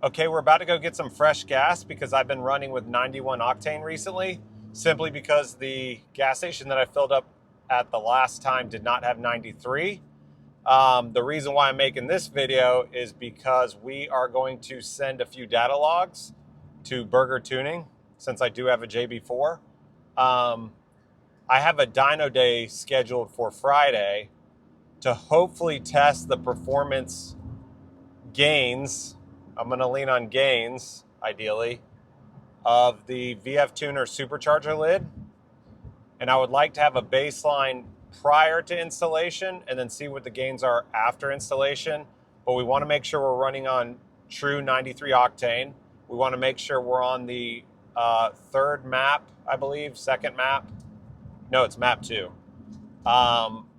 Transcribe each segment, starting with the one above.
Okay, we're about to go get some fresh gas because I've been running with 91 octane recently, simply because the gas station that I filled up at the last time did not have 93. The reason why I'm making this video is because we are going to send a few data logs to Burger Tuning, since I do have a JB4. I have a dyno day scheduled for Friday to hopefully test the performance gains. I'm going to lean on gains, ideally, of the VF Tuner Supercharger lid. And I would like to have a baseline prior to installation and then see what the gains are after installation. But we want to make sure we're running on true 93 octane. We want to make sure we're on the third map, I believe, second map. No, it's map 2.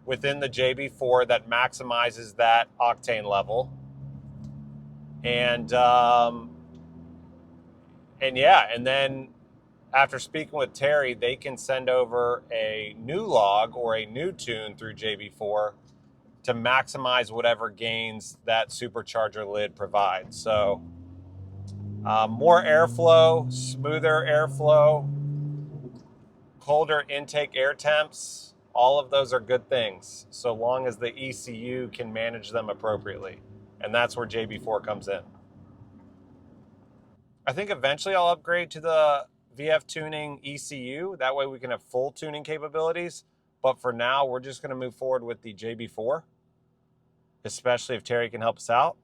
Within the JB4 that maximizes that octane level. And yeah, and then after speaking with Terry, they can send over a new log or a new tune through JB4 to maximize whatever gains that supercharger lid provides. So more airflow, smoother airflow, colder intake air temps, all of those are good things, so long as the ECU can manage them appropriately. And that's where JB4 comes in. I think eventually I'll upgrade to the VF Tuning ECU. That way we can have full tuning capabilities. But for now, we're just going to move forward with the JB4, especially if Terry can help us out.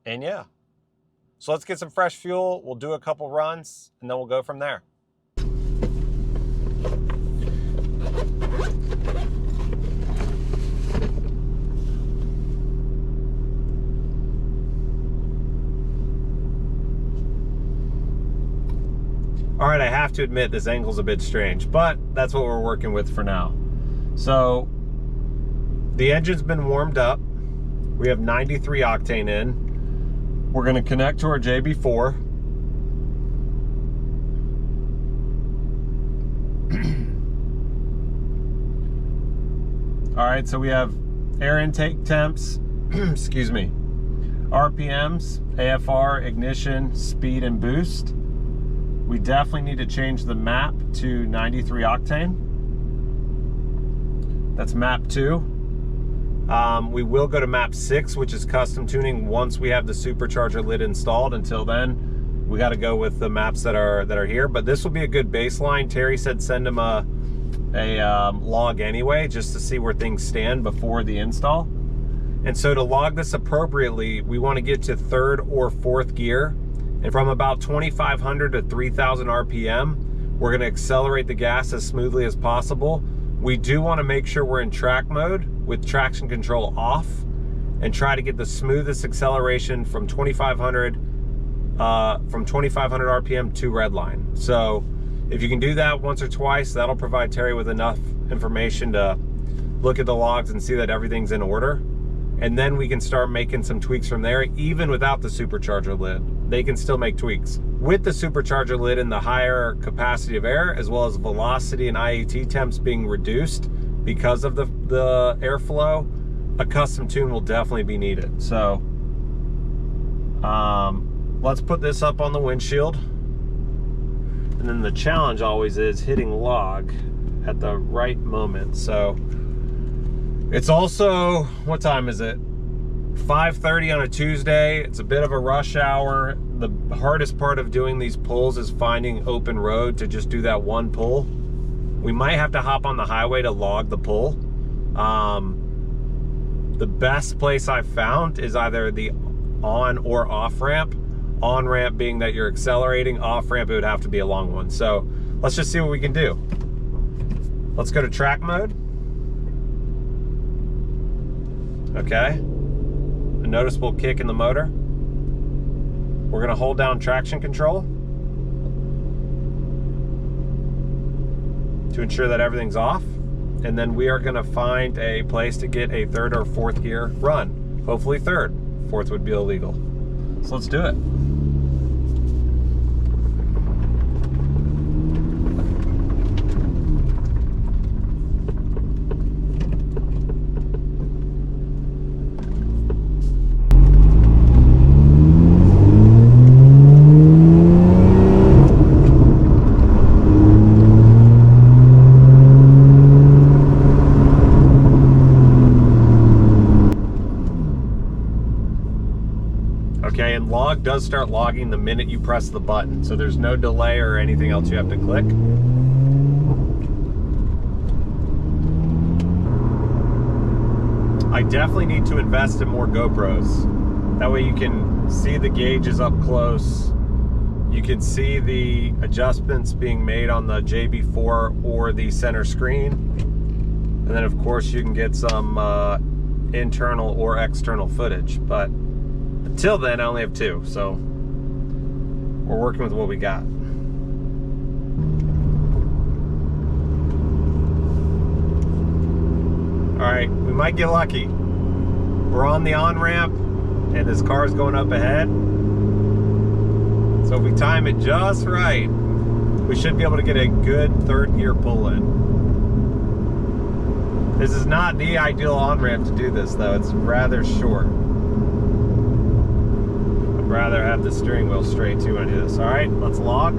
And yeah. So let's get some fresh fuel. We'll do a couple runs, and then we'll go from there. All right, I have to admit this angle's a bit strange, but that's what we're working with for now. So the engine's been warmed up. We have 93 octane in. We're gonna connect to our JB4. All right, so we have air intake temps, excuse me, RPMs, AFR, ignition, speed, and boost. We definitely need to change the map to 93 octane. That's map 2. We will go to map 6, which is custom tuning once we have the supercharger lid installed. Until then, we got to go with the maps that are here. But this will be a good baseline. Terry said send him a log anyway, just to see where things stand before the install. And so to log this appropriately, we want to get to 3rd or 4th gear. And from about 2,500 to 3,000 RPM, we're going to accelerate the gas as smoothly as possible. We do want to make sure we're in track mode with traction control off and try to get the smoothest acceleration from 2,500 RPM to redline. So if you can do that once or twice, that'll provide Terry with enough information to look at the logs and see that everything's in order. And then we can start making some tweaks from there. Even without the supercharger lid, they can still make tweaks. With the supercharger lid and the higher capacity of air, as well as velocity and IAT temps being reduced because of the airflow, a custom tune will definitely be needed. So let's put this up on the windshield. And then the challenge always is hitting log at the right moment. So it's also, what time is it? 5:30 on a Tuesday. It's a bit of a rush hour. The hardest part of doing these pulls is finding open road to just do that one pull. We might have to hop on the highway to log the pull. The best place I've found is either the on or off ramp. On ramp being that you're accelerating, off ramp it would have to be a long one. So let's just see what we can do. Let's go to track mode. Okay. A noticeable kick in the motor. We're going to hold down traction control to ensure that everything's off. And then we are going to find a place to get a 3rd or 4th gear run. Hopefully 3rd. 4th would be illegal. So let's do it. start logging the minute you press the button. So there's no delay or anything else you have to click. I definitely need to invest in more GoPros. That way you can see the gauges up close. You can see the adjustments being made on the JB4 or the center screen. And then of course you can get some internal or external footage. But until then, I only have 2, so we're working with what we got. All right, we might get lucky. We're on the on-ramp and this car is going up ahead. So if we time it just right, we should be able to get a good 3rd gear pull in. This is not the ideal on-ramp to do this though, it's rather short. I'd rather have the steering wheel straight too when I do this. All right, let's log.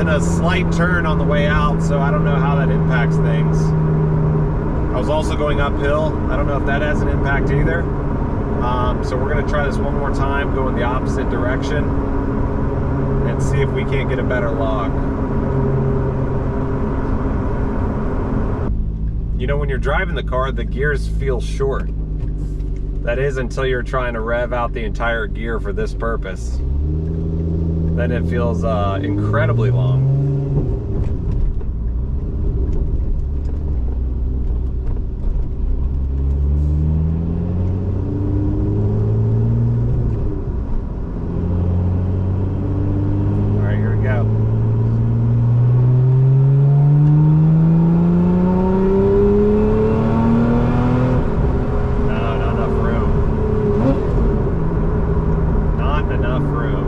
A slight turn on the way out, so I don't know how that impacts things. I was also going uphill. I don't know if that has an impact either. So we're going to try this one more time, go in the opposite direction, and see if we can't get a better log. You know, when you're driving the car, the gears feel short. That is until you're trying to rev out the entire gear for this purpose. Then it feels incredibly long. All right, here we go. No, not enough room. Not enough room.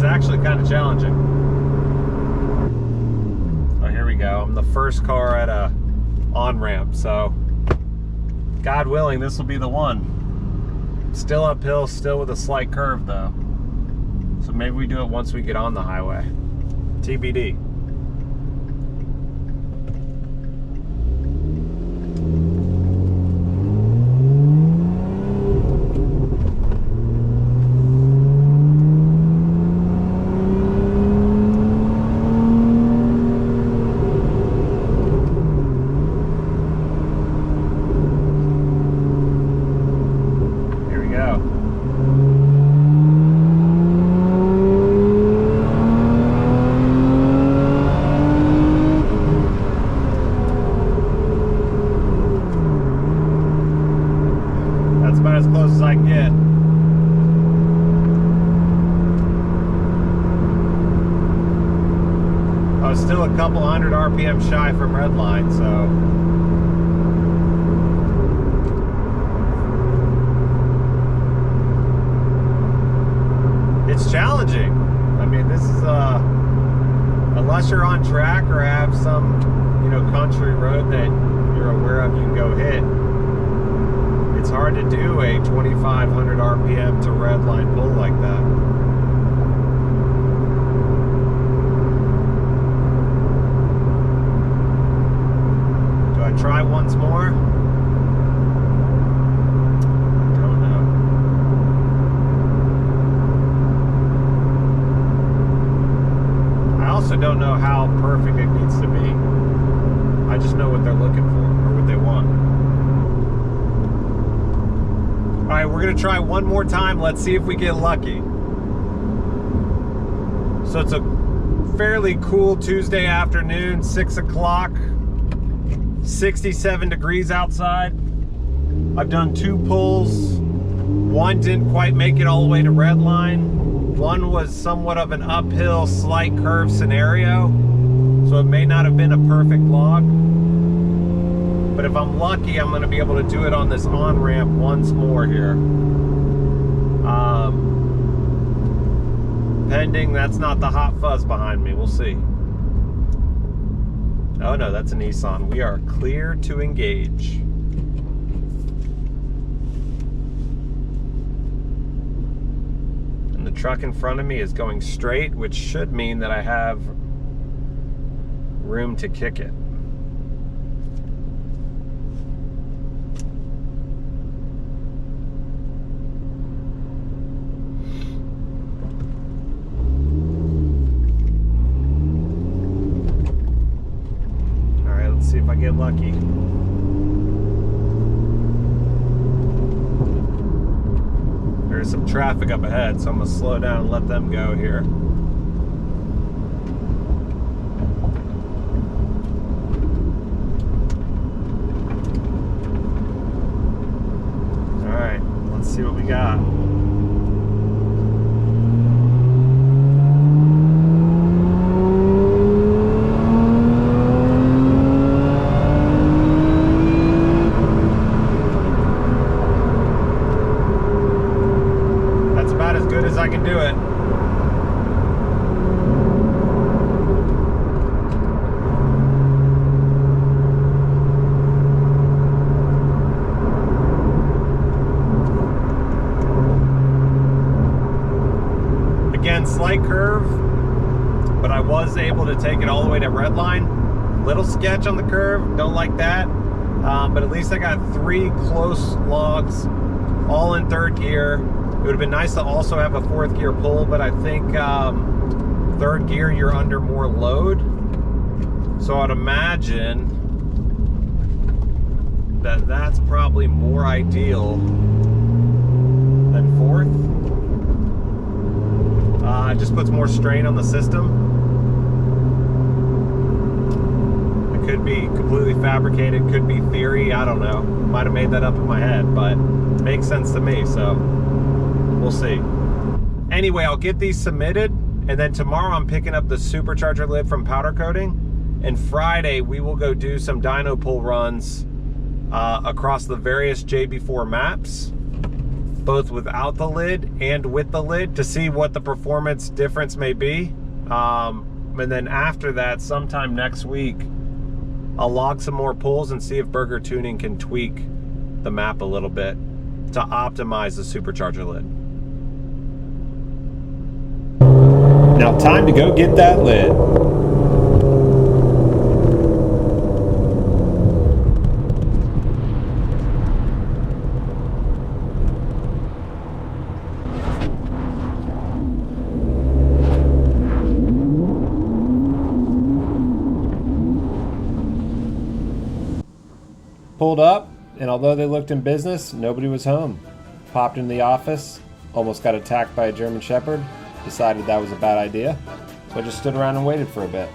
Actually kind of challenging. Oh, here we go. I'm the first car at a on-ramp, so God willing, this will be the one. Still uphill, still with a slight curve though. So maybe we do it once we get on the highway. TBD. As close as I can get. I was still a couple hundred RPM shy from redline, so it's challenging. I mean, this is unless you're on track or have some, you know, country road that you're aware of you can go hit. It's hard to do a 2,500 RPM to redline pull like that. Do I try once more? Don't know. I also don't know how perfect it needs to be. I just know what they're looking for or what they want. All right, we're gonna try one more time. Let's see if we get lucky. So it's a fairly cool Tuesday afternoon, 6 o'clock, 67 degrees outside. I've done 2 pulls. One didn't quite make it all the way to redline. One was somewhat of an uphill, slight curve scenario, so it may not have been a perfect log. But if I'm lucky, I'm gonna be able to do it on this on-ramp once more here. Pending, that's not the hot fuzz behind me, we'll see. Oh no, that's a Nissan. We are clear to engage. And the truck in front of me is going straight, which should mean that I have room to kick it. See if I get lucky. There's some traffic up ahead, so I'm gonna slow down and let them go here. All right, let's see what we got. I can do it. Again, slight curve, but I was able to take it all the way to red line. Little sketch on the curve, don't like that. But at least I got 3 close logs, all in 3rd gear. It would have been nice to also have a 4th gear pull, but I think 3rd gear you're under more load. So I'd imagine that that's probably more ideal than 4th. It just puts more strain on the system. It could be completely fabricated, could be theory, I don't know. Might have made that up in my head, but it makes sense to me, so we'll see. Anyway, I'll get these submitted, and then tomorrow I'm picking up the supercharger lid from powder coating, and Friday we will go do some dyno pull runs across the various JB4 maps, both without the lid and with the lid, to see what the performance difference may be. And then after that, sometime next week, I'll log some more pulls and see if Burger Tuning can tweak the map a little bit to optimize the supercharger lid. Now time to go get that lid. Pulled up, and although they looked in business, nobody was home. Popped in the office, almost got attacked by a German Shepherd, decided that was a bad idea, so I just stood around and waited for a bit.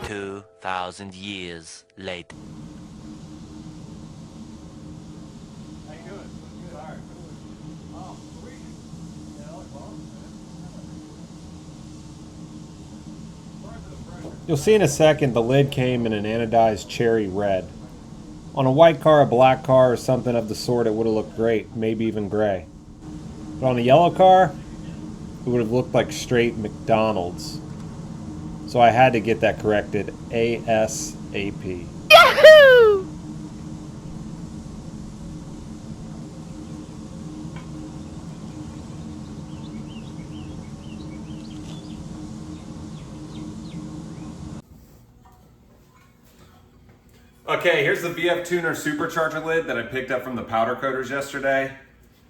"2,000 years later." You'll see in a second the lid came in an anodized cherry red. On a white car, a black car, or something of the sort, it would have looked great, maybe even gray. But on a yellow car, it would have looked like straight McDonald's. So I had to get that corrected ASAP. Yahoo! Okay, here's the VF Tuner supercharger lid that I picked up from the powder coaters yesterday.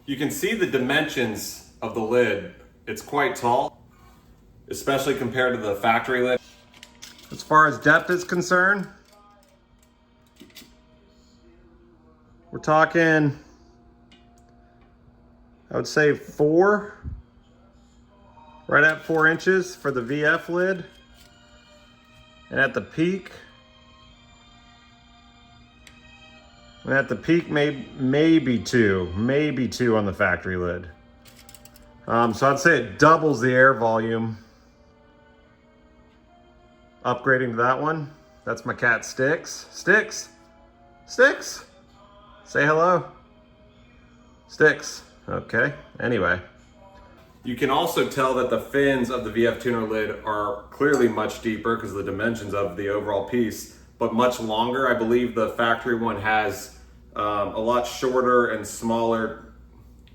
You can see the dimensions of the lid. It's quite tall, especially compared to the factory lid. As far as depth is concerned, we're talking, I would say 4, right at 4 inches for the VF lid. And at the peak, maybe two on the factory lid. So I'd say it doubles the air volume, upgrading to that one. That's my cat Sticks. Sticks! Sticks! Say hello. Sticks. Okay, anyway. You can also tell that the fins of the VF tuner lid are clearly much deeper because of the dimensions of the overall piece, but much longer. I believe the factory one has a lot shorter and smaller,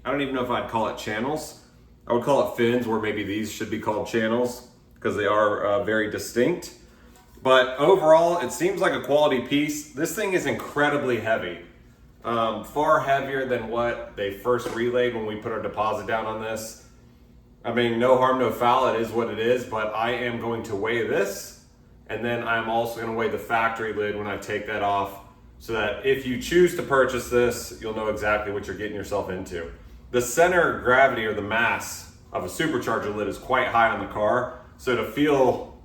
I don't even know if I'd call it channels. I would call it fins, where maybe these should be called channels because they are very distinct. But overall, it seems like a quality piece. This thing is incredibly heavy. Far heavier than what they first relayed when we put our deposit down on this. I mean, no harm, no foul, it is what it is, but I am going to weigh this, and then I'm also gonna weigh the factory lid when I take that off, so that if you choose to purchase this, you'll know exactly what you're getting yourself into. The center of gravity, or the mass of a supercharger lid, is quite high on the car, so to feel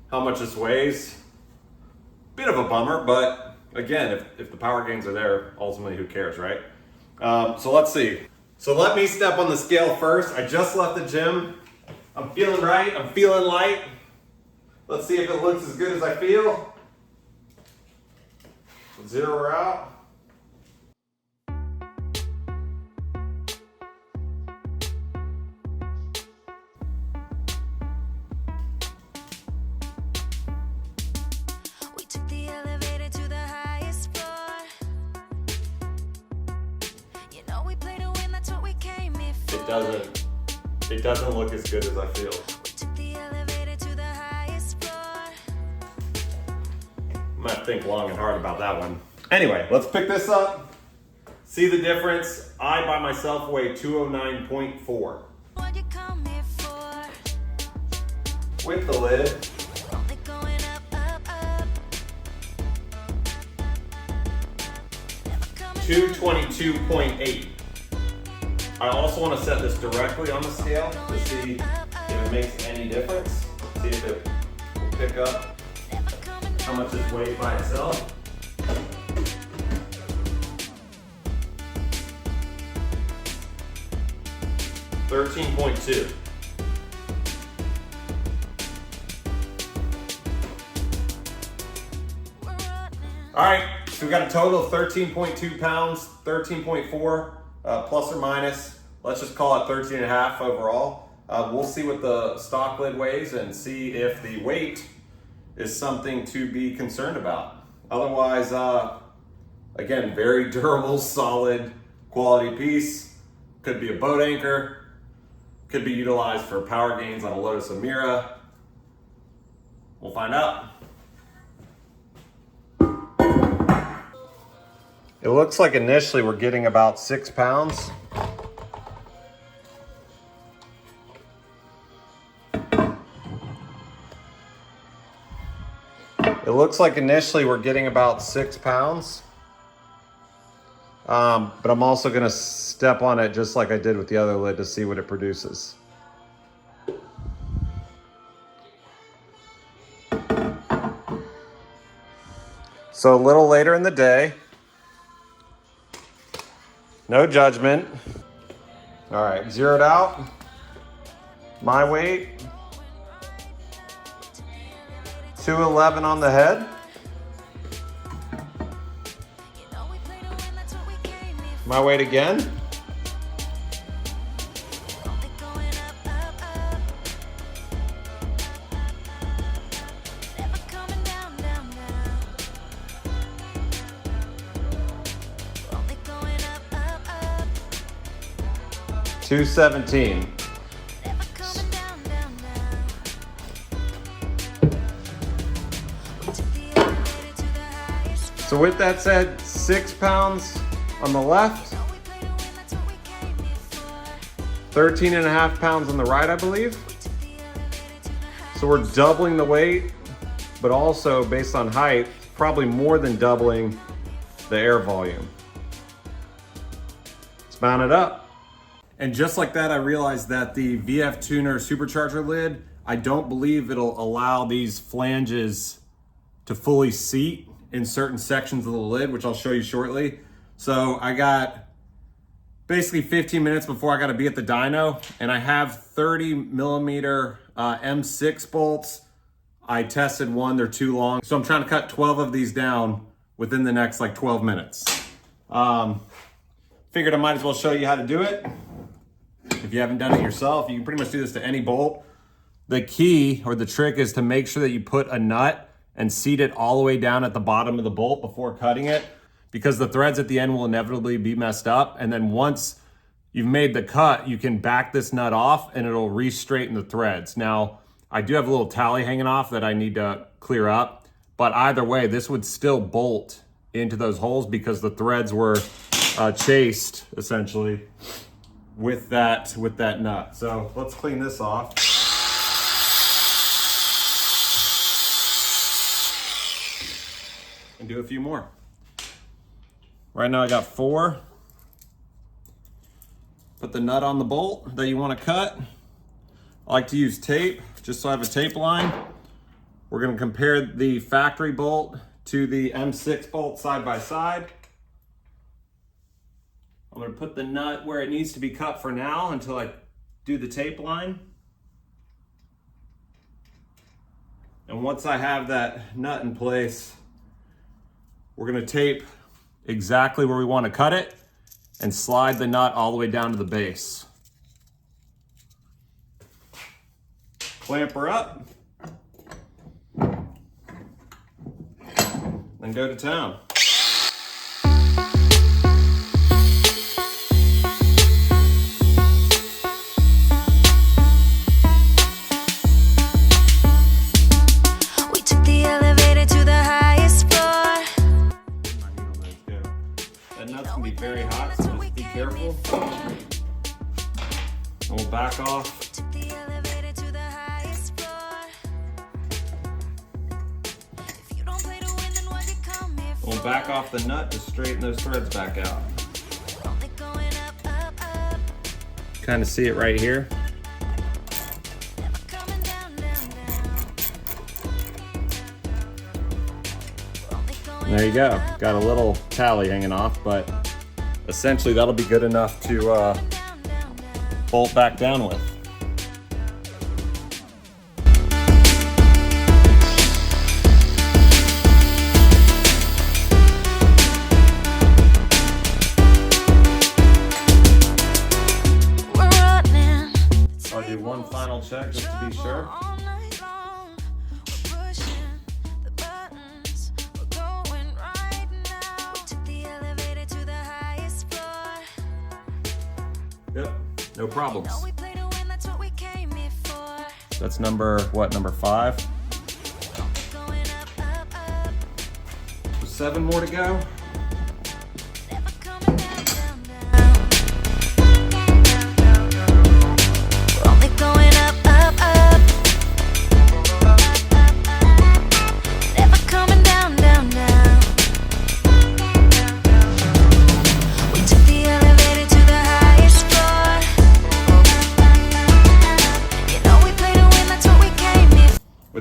how much this weighs, bit of a bummer, but again, if the power gains are there, ultimately who cares, right? So let's see. So let me step on the scale first. I just left the gym. I'm feeling right, I'm feeling light. Let's see if it looks as good as I feel. Zero her out. It doesn't look as good as I feel. I'm gonna think long and hard about that one. Anyway, let's pick this up. See the difference. I by myself weigh 209.4. With the lid. 222.8. I also want to set this directly on the scale to see if it makes any difference. See if it will pick up how much this weighs by itself. $13.2. All right, so we got a total of 13.2 pounds, 13.4. Plus or minus, let's just call it 13 and a half overall. We'll see what the stock lid weighs and see if the weight is something to be concerned about. Otherwise, again, very durable, solid, quality piece. Could be a boat anchor, could be utilized for power gains on a Lotus Emira. We'll find out. It looks like initially we're getting about 6 pounds. It looks like initially we're getting about 6 pounds. But I'm also gonna step on it just like I did with the other lid to see what it produces. So a little later in the day, no judgment. All right, zeroed out. My weight, 211 on the head. My weight again. $217. So with that said, 6 pounds on the left, 13 and a half pounds on the right, I believe. So we're doubling the weight, but also based on height, probably more than doubling the air volume. Let's mount it up. And just like that, I realized that the VF Tuner supercharger lid, I don't believe it'll allow these flanges to fully seat in certain sections of the lid, which I'll show you shortly. So I got basically 15 minutes before I gotta be at the dyno, and I have 30 millimeter M6 bolts. I tested one, they're too long. So I'm trying to cut 12 of these down within the next like 12 minutes. Figured I might as well show you how to do it. If you haven't done it yourself, you can pretty much do this to any bolt. The key or the trick is to make sure that you put a nut and seat it all the way down at the bottom of the bolt before cutting it, because the threads at the end will inevitably be messed up. And then once you've made the cut, you can back this nut off and it'll re-straighten the threads. Now, I do have a little tally hanging off that I need to clear up, but either way, this would still bolt into those holes because the threads were chased essentially with that nut. So let's clean this off. And do a few more. Right now I got 4. Put the nut on the bolt that you want to cut. I like to use tape, just so I have a tape line. We're going to compare the factory bolt to the M6 bolt side by side. I'm going to put the nut where it needs to be cut for now until I do the tape line. And once I have that nut in place, we're going to tape exactly where we want to cut it and slide the nut all the way down to the base. Clamp her up, then go to town. We took the elevator to the highest floor. That nut's gonna be very hot, so just be careful. And we'll back off. We'll back off the nut to straighten those threads back out. Kind of see it right here. There you go. Got a little tally hanging off, but essentially that'll be good enough to bolt back down with. I'll do one final check just to be sure. Yep, no problems. That's number 5? 7 more to go.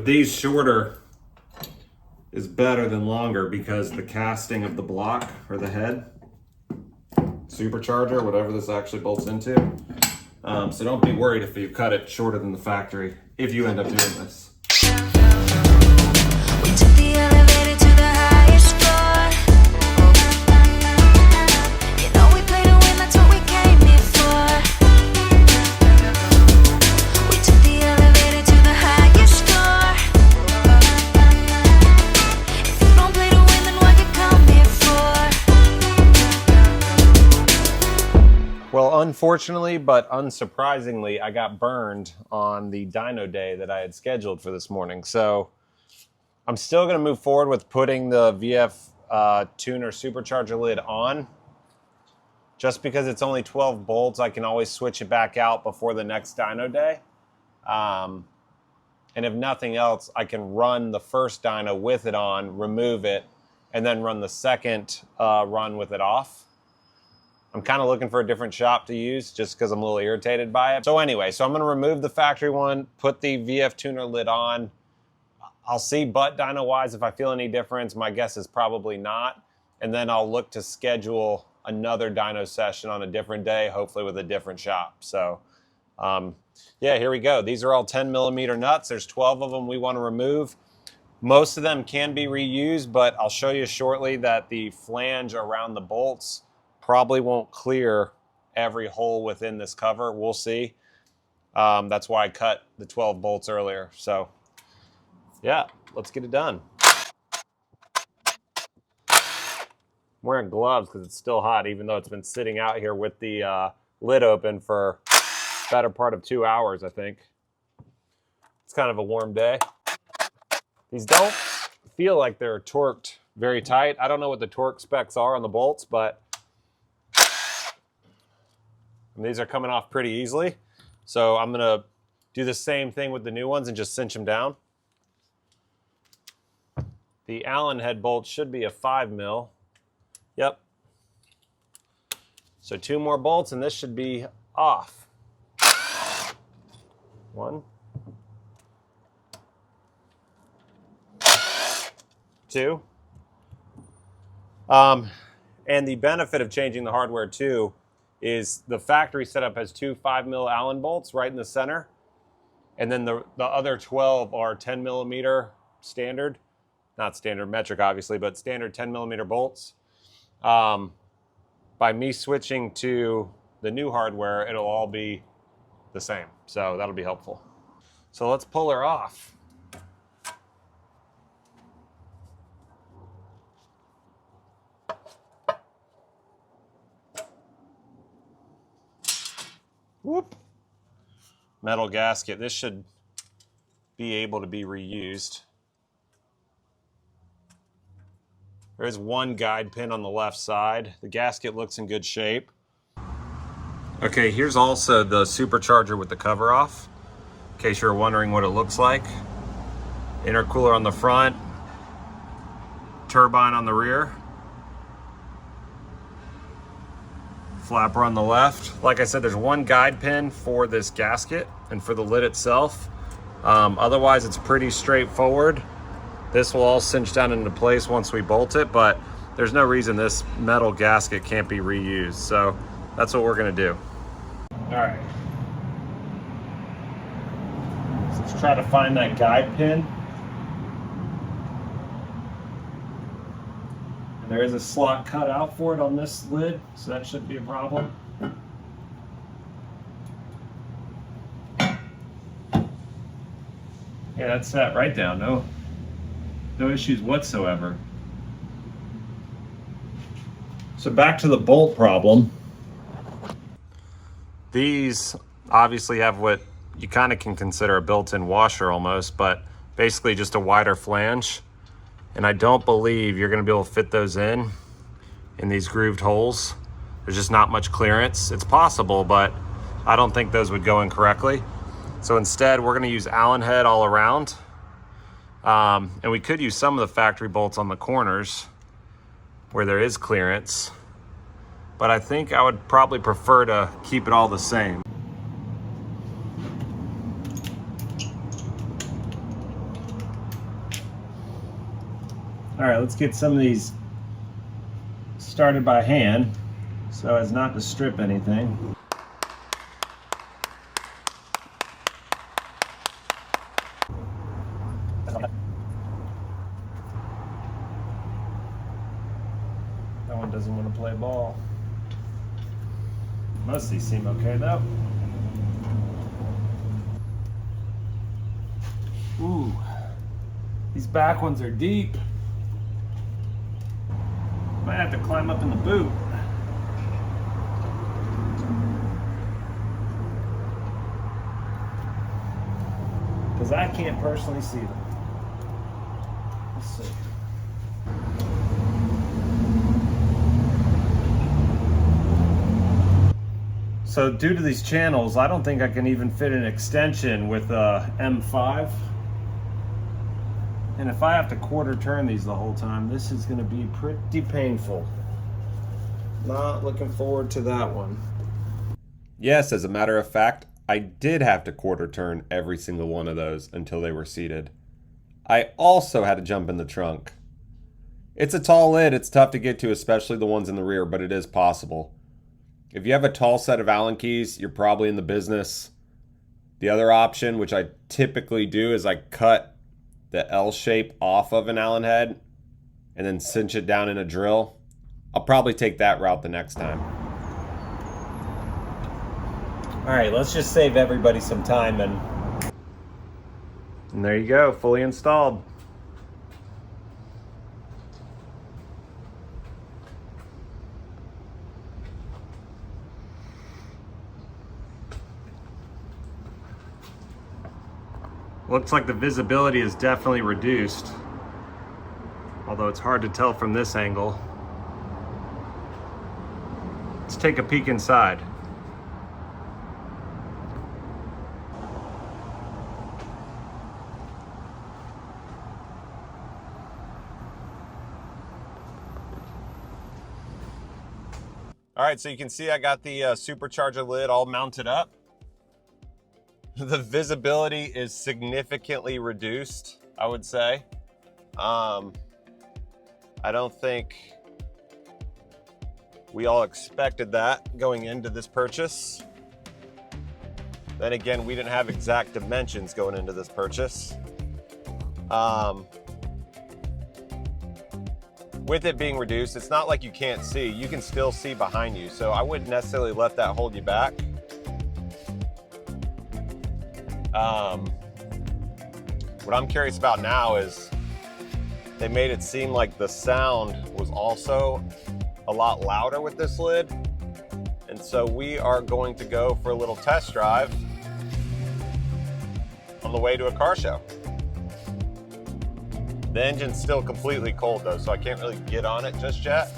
These shorter is better than longer because the casting of the block or the head, Supercharger, whatever this actually bolts into. So don't be worried if you cut it shorter than the factory if you end up doing this. We took the elevator to the highest floor. You know we play to win, that's what we came here for. We took the elevator to the highest floor. If you don't play to win, then what you come here for? Well, unfortunately, but unsurprisingly, I got burned on the dyno day that I had scheduled for this morning. So I'm still going to move forward with putting the VF tuner supercharger lid on. Just because it's only 12 bolts, I can always switch it back out before the next dyno day. And if nothing else, I can run the first dyno with it on, remove it, and then run the second run with it off. I'm kind of looking for a different shop to use just because I'm a little irritated by it. So anyway, so I'm going to remove the factory one, put the VF tuner lid on. I'll see butt dyno wise if I feel any difference. My guess is probably not. And then I'll look to schedule another dyno session on a different day, hopefully with a different shop. So Yeah, here we go. These are all 10 millimeter nuts. There's 12 of them we want to remove. Most of them can be reused, but I'll show you shortly that the flange around the bolts probably won't clear every hole within this cover. We'll see. That's why I cut the 12 bolts earlier. So yeah, let's get it done. I'm wearing gloves because it's still hot, even though it's been sitting out here with the lid open for the better part of 2 hours, I think. It's kind of a warm day. These don't feel like they're torqued very tight. I don't know what the torque specs are on the bolts, but these are coming off pretty easily. So I'm gonna do the same thing with the new ones and just cinch them down. The Allen head bolt should be a 5 mil. Yep. So 2 more bolts and this should be off. 1, 2. And the benefit of changing the hardware too is the factory setup has 2 5 mil Allen bolts right in the center. And then the other 12 are 10 millimeter standard. Not standard metric, obviously, but standard 10 millimeter bolts. By me switching to the new hardware, it'll all be the same. So that'll be helpful. So let's pull her off. Whoop. Metal gasket. This should be able to be reused. There is 1 guide pin on the left side. The gasket looks in good shape. Okay, here's also the supercharger with the cover off, in case you're wondering what it looks like. Intercooler on the front, turbine on the rear, flapper on the left. Like I said, there's 1 guide pin for this gasket and for the lid itself. Otherwise, it's pretty straightforward. This will all cinch down into place once we bolt it, but there's no reason this metal gasket can't be reused. So that's what we're gonna do. All right. So let's try to find that guide pin. And there is a slot cut out for it on this lid, so that shouldn't be a problem. Yeah, that's set right down. No issues whatsoever. So back to the bolt problem. These obviously have what you kind of can consider a built-in washer almost, but basically just a wider flange. And I don't believe you're gonna be able to fit those in these grooved holes. There's just not much clearance. It's possible, but I don't think those would go in correctly. So instead, we're gonna use Allen head all around. And we could use some of the factory bolts on the corners where there is clearance, but I think I would probably prefer to keep it all the same. All right, let's get some of these started by hand so as not to strip anything. That one doesn't want to play ball. Most of these seem okay though. Ooh, these back ones are deep. Might have to climb up in the boot. Because I can't personally see them. Let's see. So due to these channels, I don't think I can even fit an extension with a M5. And if I have to quarter turn these the whole time, this is going to be pretty painful. Not looking forward to that one. Yes, as a matter of fact, I did have to quarter turn every single one of those until they were seated. I also had to jump in the trunk. It's a tall lid, it's tough to get to, especially the ones in the rear, but it is possible. If you have a tall set of Allen keys, you're probably in the business. The other option, which I typically do, is I cut the L shape off of an Allen head and then cinch it down in a drill. I'll probably take that route the next time. All right, let's just save everybody some time and there you go, fully installed. Looks like the visibility is definitely reduced, although it's hard to tell from this angle. Let's take a peek inside. All right, so you can see I got the Supercharger lid all mounted up. The visibility is significantly reduced, I would say. I don't think we all expected that going into this purchase. Then again, we didn't have exact dimensions going into this purchase. With it being reduced, it's not like you can't see. You can still see behind you, so I wouldn't necessarily let that hold you back. What I'm curious about now is they made it seem like the sound was also a lot louder with this lid. And so we are going to go for a little test drive on the way to a car show. The engine's still completely cold though, so I can't really get on it just yet.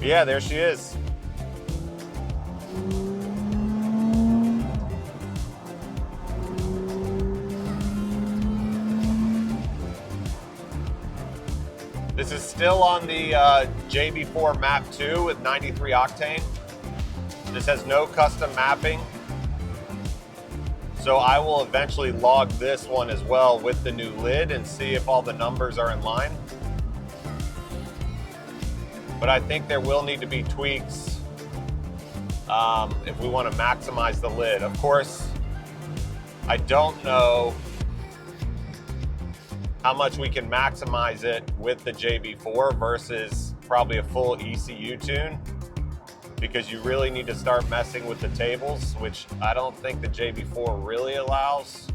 Yeah, there she is. This is still on the JB4 map 2 with 93 octane. This has no custom mapping. So I will eventually log this one as well with the new lid and see if all the numbers are in line. But I think there will need to be tweaks if we want to maximize the lid. Of course, I don't know how much we can maximize it with the JB4 versus probably a full ECU tune, because you really need to start messing with the tables, which I don't think the JB4 really allows,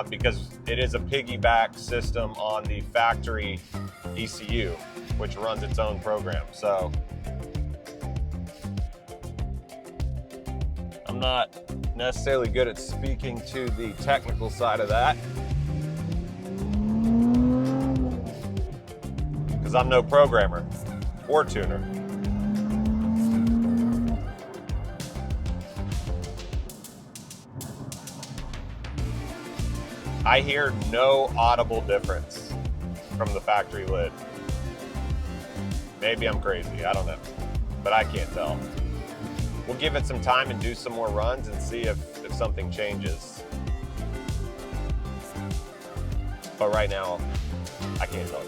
because it is a piggyback system on the factory ECU, which runs its own program. So I'm not necessarily good at speaking to the technical side of that, because I'm no programmer or tuner. I hear no audible difference from the factory lid. Maybe I'm crazy, I don't know, but I can't tell. We'll give it some time and do some more runs and see if something changes. But right now, I can't tell.